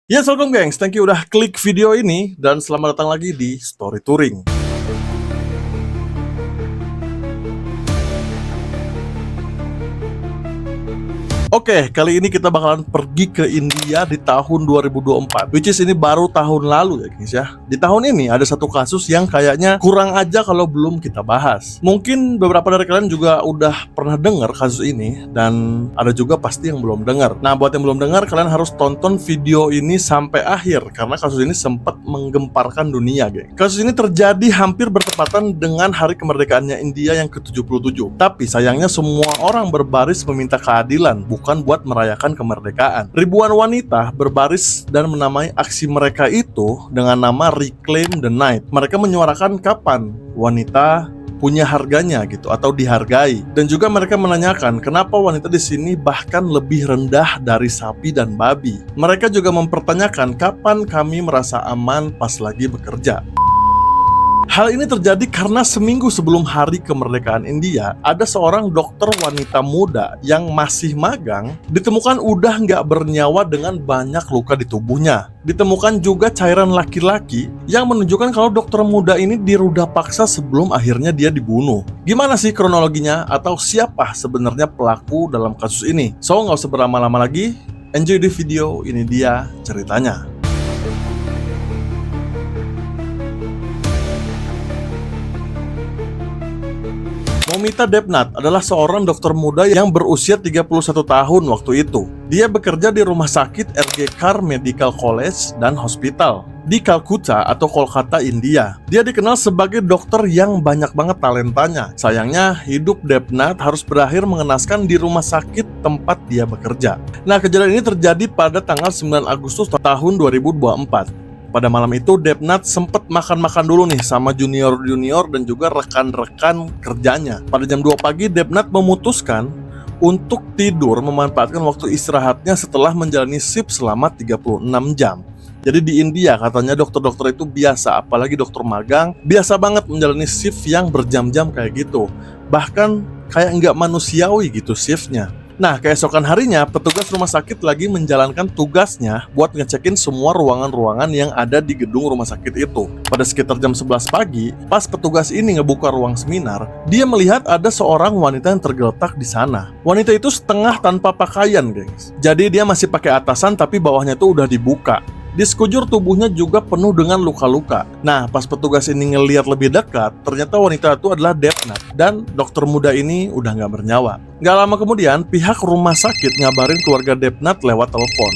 Yes, welcome gengs. Thank you udah klik video ini dan selamat datang lagi di Story Touring. Oke, kali ini kita bakalan pergi ke India di tahun 2024, which is ini baru tahun lalu ya guys ya. Di tahun ini ada satu kasus yang kayaknya kurang aja kalau belum kita bahas. Mungkin beberapa dari kalian juga udah pernah dengar kasus ini, dan ada juga pasti yang belum dengar. Nah, buat yang belum dengar, kalian harus tonton video ini sampai akhir karena kasus ini sempat menggemparkan dunia, geng. Kasus ini terjadi hampir bertepatan dengan hari kemerdekaannya India yang ke-77. Tapi sayangnya semua orang berbaris meminta keadilan, bukan buat merayakan kemerdekaan. Ribuan wanita berbaris dan menamai aksi mereka itu dengan nama Reclaim the Night. Mereka menyuarakan kapan wanita punya harganya gitu atau dihargai, dan juga mereka menanyakan kenapa wanita di sini bahkan lebih rendah dari sapi dan babi. Mereka juga mempertanyakan kapan kami merasa aman pas lagi bekerja. Hal ini terjadi karena seminggu sebelum hari kemerdekaan India, ada seorang dokter wanita muda yang masih magang ditemukan udah nggak bernyawa dengan banyak luka di tubuhnya. Ditemukan juga cairan laki-laki yang menunjukkan kalau dokter muda ini diruda paksa sebelum akhirnya dia dibunuh. Gimana sih kronologinya atau siapa sebenarnya pelaku dalam kasus ini? So, nggak usah berlama-lama lagi, enjoy the video, ini dia ceritanya. Momita Debnath adalah seorang dokter muda yang berusia 31 tahun waktu itu. Dia bekerja di rumah sakit RG Kar Medical College dan Hospital di Calcutta atau Kolkata, India. Dia dikenal sebagai dokter yang banyak banget talentanya. Sayangnya, hidup Debnath harus berakhir mengenaskan di rumah sakit tempat dia bekerja. Nah, kejadian ini terjadi pada tanggal 9 Agustus tahun 2024. Pada malam itu, Debnath sempat makan-makan dulu nih sama junior-junior dan juga rekan-rekan kerjanya. Pada jam 2 pagi, Debnath memutuskan untuk tidur memanfaatkan waktu istirahatnya setelah menjalani shift selama 36 jam. Jadi di India katanya dokter-dokter itu biasa, apalagi dokter magang, biasa banget menjalani shift yang berjam-jam kayak gitu. Bahkan kayak nggak manusiawi gitu shiftnya. Nah, keesokan harinya, petugas rumah sakit lagi menjalankan tugasnya buat ngecekin semua ruangan-ruangan yang ada di gedung rumah sakit itu. Pada sekitar jam 11 pagi, pas petugas ini ngebuka ruang seminar, dia melihat ada seorang wanita yang tergeletak di sana. Wanita itu setengah tanpa pakaian, gengs. Jadi dia masih pakai atasan tapi bawahnya itu udah dibuka. Di sekujur tubuhnya juga penuh dengan luka-luka. Nah, pas petugas ini ngeliat lebih dekat, ternyata wanita itu adalah Debnath, dan dokter muda ini udah nggak bernyawa. Nggak lama kemudian, pihak rumah sakit ngabarin keluarga Debnath lewat telepon.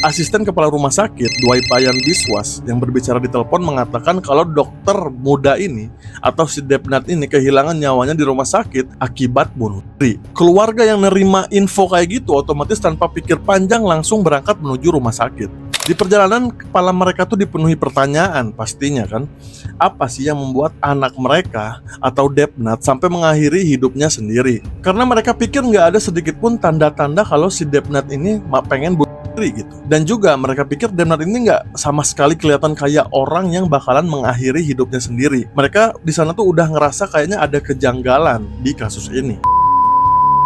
Asisten kepala rumah sakit, Dwaipayan Biswas, yang berbicara di telepon mengatakan kalau dokter muda ini atau si Debnath ini kehilangan nyawanya di rumah sakit akibat bunuh diri. Keluarga yang nerima info kayak gitu otomatis tanpa pikir panjang langsung berangkat menuju rumah sakit. Di perjalanan, kepala mereka tuh dipenuhi pertanyaan pastinya kan. Apa sih yang membuat anak mereka atau Debnath sampai mengakhiri hidupnya sendiri? Karena mereka pikir nggak ada sedikit pun tanda-tanda kalau si Debnath ini pengen bunuh diri gitu. Dan juga mereka pikir Debnath ini nggak sama sekali kelihatan kayak orang yang bakalan mengakhiri hidupnya sendiri. Mereka di sana tuh udah ngerasa kayaknya ada kejanggalan di kasus ini.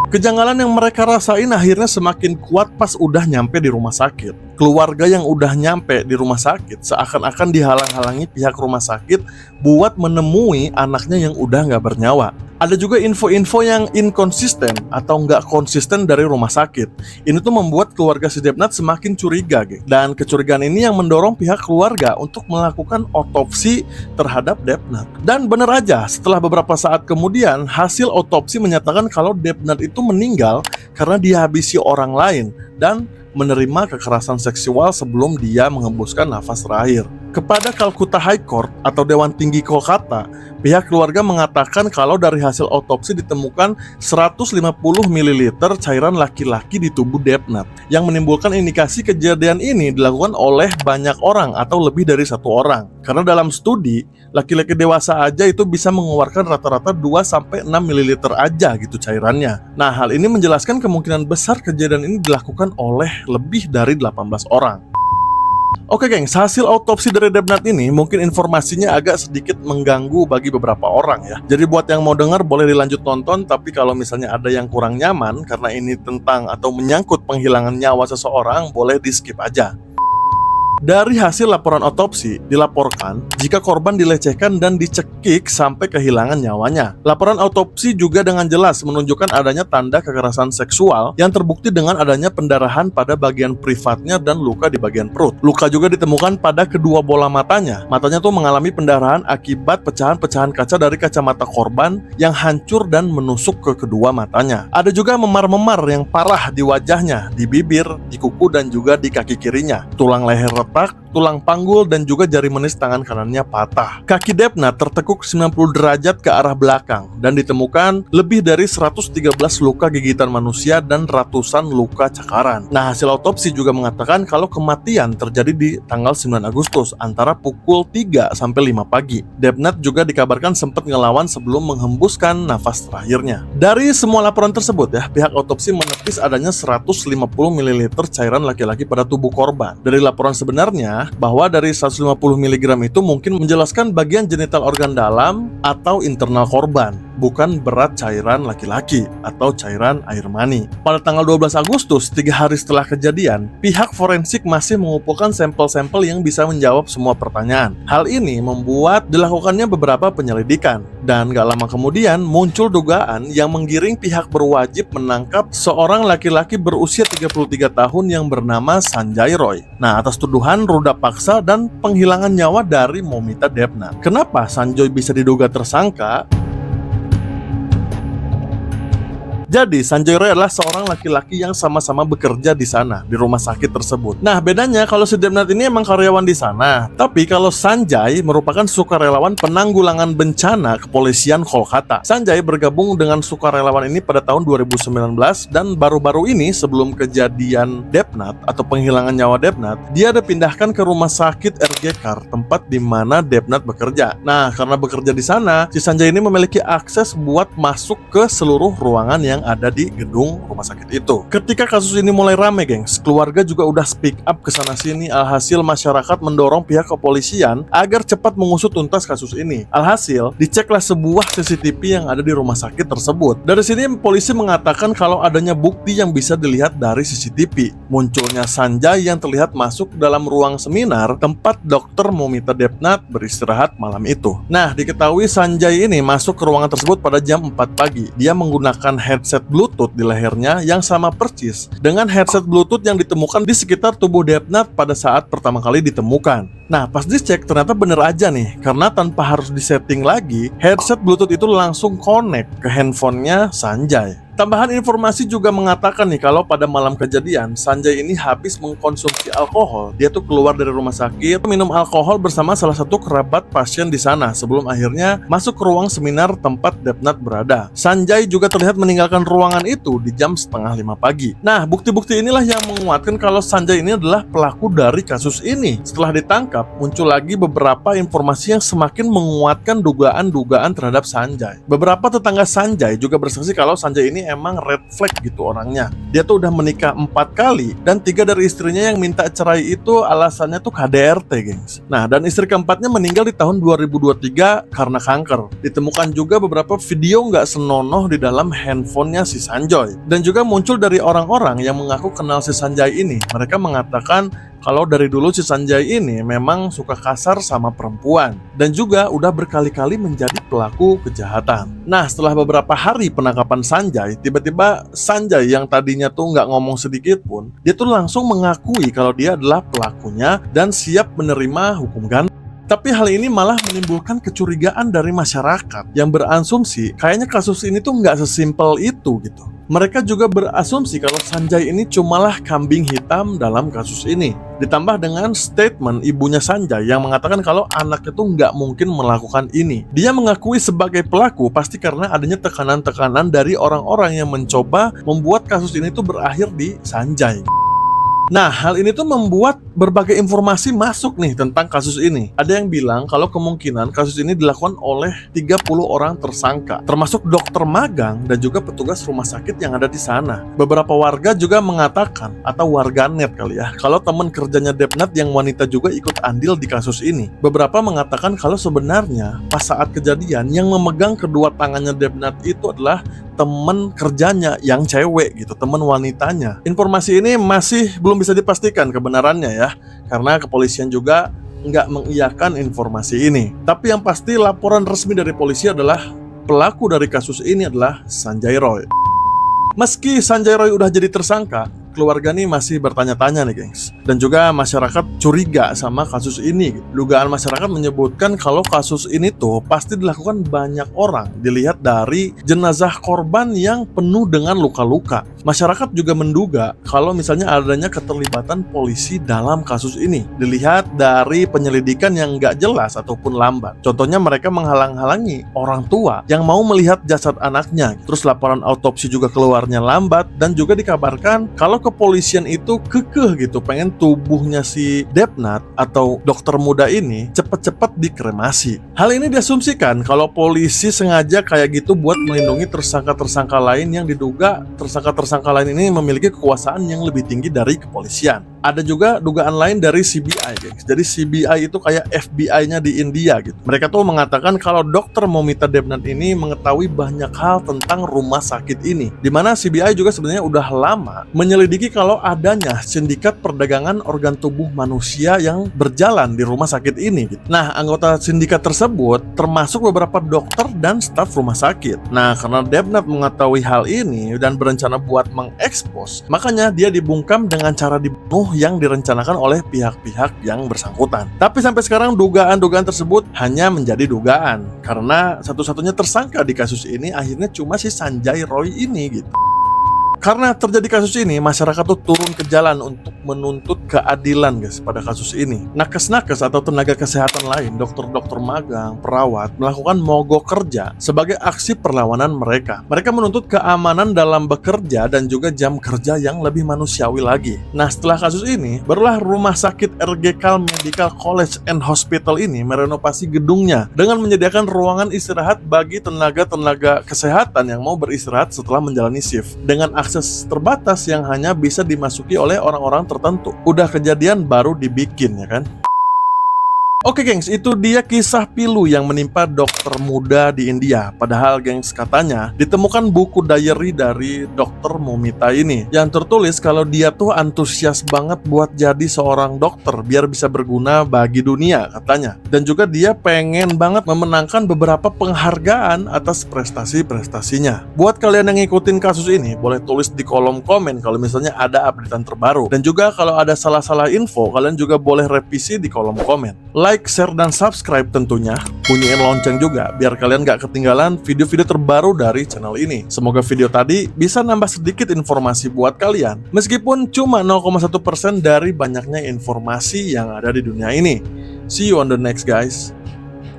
Kejanggalan yang mereka rasain akhirnya semakin kuat pas udah nyampe di rumah sakit. Keluarga yang udah nyampe di rumah sakit seakan-akan dihalang-halangi pihak rumah sakit buat menemui anaknya yang udah nggak bernyawa. Ada juga info-info yang inkonsisten atau nggak konsisten dari rumah sakit. Ini tuh membuat keluarga si Debnath semakin curiga, geng. Dan kecurigaan ini yang mendorong pihak keluarga untuk melakukan otopsi terhadap Debnath. Dan bener aja, setelah beberapa saat kemudian, hasil otopsi menyatakan kalau Debnath itu meninggal karena dihabisi orang lain dan menerima kekerasan seksual sebelum dia mengembuskan nafas terakhir. Kepada Calcutta High Court atau Dewan Tinggi Kolkata, pihak keluarga mengatakan kalau dari hasil otopsi ditemukan 150 ml cairan laki-laki di tubuh Debnath, yang menimbulkan indikasi kejadian ini dilakukan oleh banyak orang atau lebih dari satu orang. Karena dalam studi, laki-laki dewasa aja itu bisa mengeluarkan rata-rata 2-6 ml aja gitu cairannya. Nah, hal ini menjelaskan kemungkinan besar kejadian ini dilakukan oleh lebih dari 18 orang. Oke gengs, hasil autopsi dari Debnath ini mungkin informasinya agak sedikit mengganggu bagi beberapa orang ya. Jadi buat yang mau dengar boleh dilanjut nonton, tapi kalau misalnya ada yang kurang nyaman karena ini tentang atau menyangkut penghilangan nyawa seseorang, boleh di skip aja. Dari hasil laporan otopsi, dilaporkan jika korban dilecehkan dan dicekik sampai kehilangan nyawanya. Laporan autopsi juga dengan jelas menunjukkan adanya tanda kekerasan seksual yang terbukti dengan adanya pendarahan pada bagian privatnya dan luka di bagian perut. Luka juga ditemukan pada kedua bola matanya. Matanya tuh mengalami pendarahan akibat pecahan-pecahan kaca dari kacamata korban yang hancur dan menusuk ke kedua matanya. Ada juga memar-memar yang parah di wajahnya, di bibir, di kuku, dan juga di kaki kirinya. Tulang leher retak, tulang panggul, dan juga jari menis tangan kanannya patah. Kaki Debnat tertekuk 90 derajat ke arah belakang dan ditemukan lebih dari 113 luka gigitan manusia dan ratusan luka cakaran. Nah, hasil autopsi juga mengatakan kalau kematian terjadi di tanggal 9 Agustus antara pukul 3 sampai 5 pagi. Debnat juga dikabarkan sempat ngelawan sebelum menghembuskan nafas terakhirnya. Dari semua laporan tersebut ya, pihak autopsi menepis adanya 150 ml cairan laki-laki pada tubuh korban. Dari laporan sebenarnya bahwa dari 150 mg itu mungkin menjelaskan bagian genital organ dalam atau internal korban, bukan berat cairan laki-laki atau cairan air mani. Pada tanggal 12 Agustus, 3 hari setelah kejadian, pihak forensik masih mengumpulkan sampel-sampel yang bisa menjawab semua pertanyaan. Hal ini membuat dilakukannya beberapa penyelidikan, dan gak lama kemudian muncul dugaan yang menggiring pihak berwajib menangkap seorang laki-laki berusia 33 tahun yang bernama Sanjay Roy. Nah, atas tuduhan ruda paksa dan penghilangan nyawa dari Momita Debnat. Kenapa Sanjay bisa diduga tersangka? Jadi, Sanjay Roy adalah seorang laki-laki yang sama-sama bekerja di sana, di rumah sakit tersebut. Nah, bedanya kalau si Debnat ini emang karyawan di sana, tapi kalau Sanjay merupakan sukarelawan penanggulangan bencana kepolisian Kolkata. Sanjay bergabung dengan sukarelawan ini pada tahun 2019, dan baru-baru ini sebelum kejadian Debnat atau penghilangan nyawa Debnat, dia dipindahkan ke rumah sakit RG Kar, tempat di mana Debnat bekerja. Nah, karena bekerja di sana, si Sanjay ini memiliki akses buat masuk ke seluruh ruangan yang ada di gedung rumah sakit itu. Ketika kasus ini mulai rame, gengs, keluarga juga udah speak up ke sana sini. Alhasil masyarakat mendorong pihak kepolisian agar cepat mengusut tuntas kasus ini. Alhasil diceklah sebuah CCTV yang ada di rumah sakit tersebut. Dari sini polisi mengatakan kalau adanya bukti yang bisa dilihat dari CCTV. Munculnya Sanjay yang terlihat masuk dalam ruang seminar tempat Dr. Momita Debnat beristirahat malam itu. Nah, diketahui Sanjay ini masuk ke ruangan tersebut pada jam 4 pagi. Dia menggunakan headset Bluetooth di lehernya yang sama persis dengan headset Bluetooth yang ditemukan di sekitar tubuh Debnat pada saat pertama kali ditemukan. Nah, pas dicek ternyata bener aja nih, karena tanpa harus disetting lagi, headset Bluetooth itu langsung connect ke handphonenya Sanjay. Tambahan informasi juga mengatakan nih kalau pada malam kejadian Sanjay ini habis mengkonsumsi alkohol. Dia tuh keluar dari rumah sakit, minum alkohol bersama salah satu kerabat pasien di sana sebelum akhirnya masuk ke ruang seminar tempat Debnat berada. Sanjay juga terlihat meninggalkan ruangan itu di jam 4:30 pagi. Nah, bukti-bukti inilah yang menguatkan kalau Sanjay ini adalah pelaku dari kasus ini. Setelah ditangkap, muncul lagi beberapa informasi yang semakin menguatkan dugaan-dugaan terhadap Sanjay. Beberapa tetangga Sanjay juga bersaksi kalau Sanjay ini emang red flag gitu orangnya. Dia tuh udah menikah 4 kali dan 3 dari istrinya yang minta cerai itu alasannya tuh KDRT, gengs. Nah, dan istri keempatnya meninggal di tahun 2023 karena kanker. Ditemukan juga beberapa video nggak senonoh di dalam handphonenya si Sanjay. Dan juga muncul dari orang-orang yang mengaku kenal si Sanjay ini. Mereka mengatakan kalau dari dulu si Sanjay ini memang suka kasar sama perempuan dan juga udah berkali-kali menjadi pelaku kejahatan. Nah, setelah beberapa hari penangkapan Sanjay, tiba-tiba Sanjay yang tadinya tuh nggak ngomong sedikit pun, dia tuh langsung mengakui kalau dia adalah pelakunya dan siap menerima hukum gantung. Tapi hal ini malah menimbulkan kecurigaan dari masyarakat yang berasumsi kayaknya kasus ini tuh nggak sesimpel itu gitu. Mereka juga berasumsi kalau Sanjay ini cumalah kambing hitam dalam kasus ini. Ditambah dengan statement ibunya Sanjay yang mengatakan kalau anaknya tuh nggak mungkin melakukan ini. Dia mengakui sebagai pelaku pasti karena adanya tekanan-tekanan dari orang-orang yang mencoba membuat kasus ini tuh berakhir di Sanjay. Nah, hal ini tuh membuat berbagai informasi masuk nih tentang kasus ini. Ada yang bilang kalau kemungkinan kasus ini dilakukan oleh 30 orang tersangka, termasuk dokter magang dan juga petugas rumah sakit yang ada di sana. Beberapa warga juga mengatakan, atau warganet kali ya, kalau teman kerjanya Debnat yang wanita juga ikut andil di kasus ini. Beberapa mengatakan kalau sebenarnya pas saat kejadian yang memegang kedua tangannya Debnat itu adalah teman kerjanya yang cewek gitu, teman wanitanya. Informasi ini masih belum bisa dipastikan kebenarannya ya. ya, karena kepolisian juga nggak mengiyakan informasi ini. Tapi yang pasti laporan resmi dari polisi adalah pelaku dari kasus ini adalah Sanjay Roy. Meski Sanjay Roy udah jadi tersangka, keluarga nih masih bertanya-tanya nih gengs. Dan juga masyarakat curiga sama kasus ini. Dugaan masyarakat menyebutkan kalau kasus ini tuh pasti dilakukan banyak orang. Dilihat dari jenazah korban yang penuh dengan luka-luka. Masyarakat juga menduga kalau misalnya adanya keterlibatan polisi dalam kasus ini. Dilihat dari penyelidikan yang nggak jelas ataupun lambat. Contohnya mereka menghalang-halangi orang tua yang mau melihat jasad anaknya. Terus laporan autopsi juga keluarnya lambat. Dan juga dikabarkan kalau kepolisian itu kekeh gitu pengen tubuhnya si Depnat atau dokter muda ini cepet-cepet dikremasi. Hal ini diasumsikan kalau polisi sengaja kayak gitu buat melindungi tersangka-tersangka lain yang diduga tersangka-tersangka lain ini memiliki kekuasaan yang lebih tinggi dari kepolisian. Ada juga dugaan lain dari CBI, guys. Jadi CBI itu kayak FBI-nya di India gitu. Mereka tuh mengatakan kalau dokter Momita Debnath ini mengetahui banyak hal tentang rumah sakit ini. Dimana CBI juga sebenarnya udah lama menyelidiki kalau adanya sindikat perdagangan organ tubuh manusia yang berjalan di rumah sakit ini gitu. Nah, anggota sindikat tersebut termasuk beberapa dokter dan staf rumah sakit. Nah, karena Debnath mengetahui hal ini dan berencana buat mengekspos, makanya dia dibungkam dengan cara dibunuh yang direncanakan oleh pihak-pihak yang bersangkutan. Tapi sampai sekarang dugaan-dugaan tersebut hanya menjadi dugaan karena satu-satunya tersangka di kasus ini akhirnya cuma si Sanjay Roy ini gitu. Karena terjadi kasus ini, masyarakat tuh turun ke jalan untuk menuntut keadilan guys pada kasus ini. Nakes-nakes atau tenaga kesehatan lain, dokter-dokter magang, perawat, melakukan mogok kerja sebagai aksi perlawanan mereka. Mereka menuntut keamanan dalam bekerja dan juga jam kerja yang lebih manusiawi lagi. Nah, setelah kasus ini, barulah Rumah Sakit RGK Medical College and Hospital ini merenovasi gedungnya dengan menyediakan ruangan istirahat bagi tenaga-tenaga kesehatan yang mau beristirahat setelah menjalani shift. Dengan akses terbatas yang hanya bisa dimasuki oleh orang-orang tertentu. Udah kejadian baru dibikin ya kan. Oke gengs, itu dia kisah pilu yang menimpa dokter muda di India. Padahal gengs katanya ditemukan buku diary dari dokter Momita ini yang tertulis kalau dia tuh antusias banget buat jadi seorang dokter biar bisa berguna bagi dunia katanya. Dan juga dia pengen banget memenangkan beberapa penghargaan atas prestasi-prestasinya. Buat kalian yang ngikutin kasus ini, boleh tulis di kolom komen kalau misalnya ada updatean terbaru. Dan juga kalau ada salah-salah info, kalian juga boleh revisi di kolom komen. Like, share, dan subscribe tentunya. Bunyiin lonceng juga biar kalian gak ketinggalan video-video terbaru dari channel ini. Semoga video tadi bisa nambah sedikit informasi buat kalian, meskipun cuma 0,1% dari banyaknya informasi yang ada di dunia ini. See you on the next guys.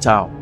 Ciao.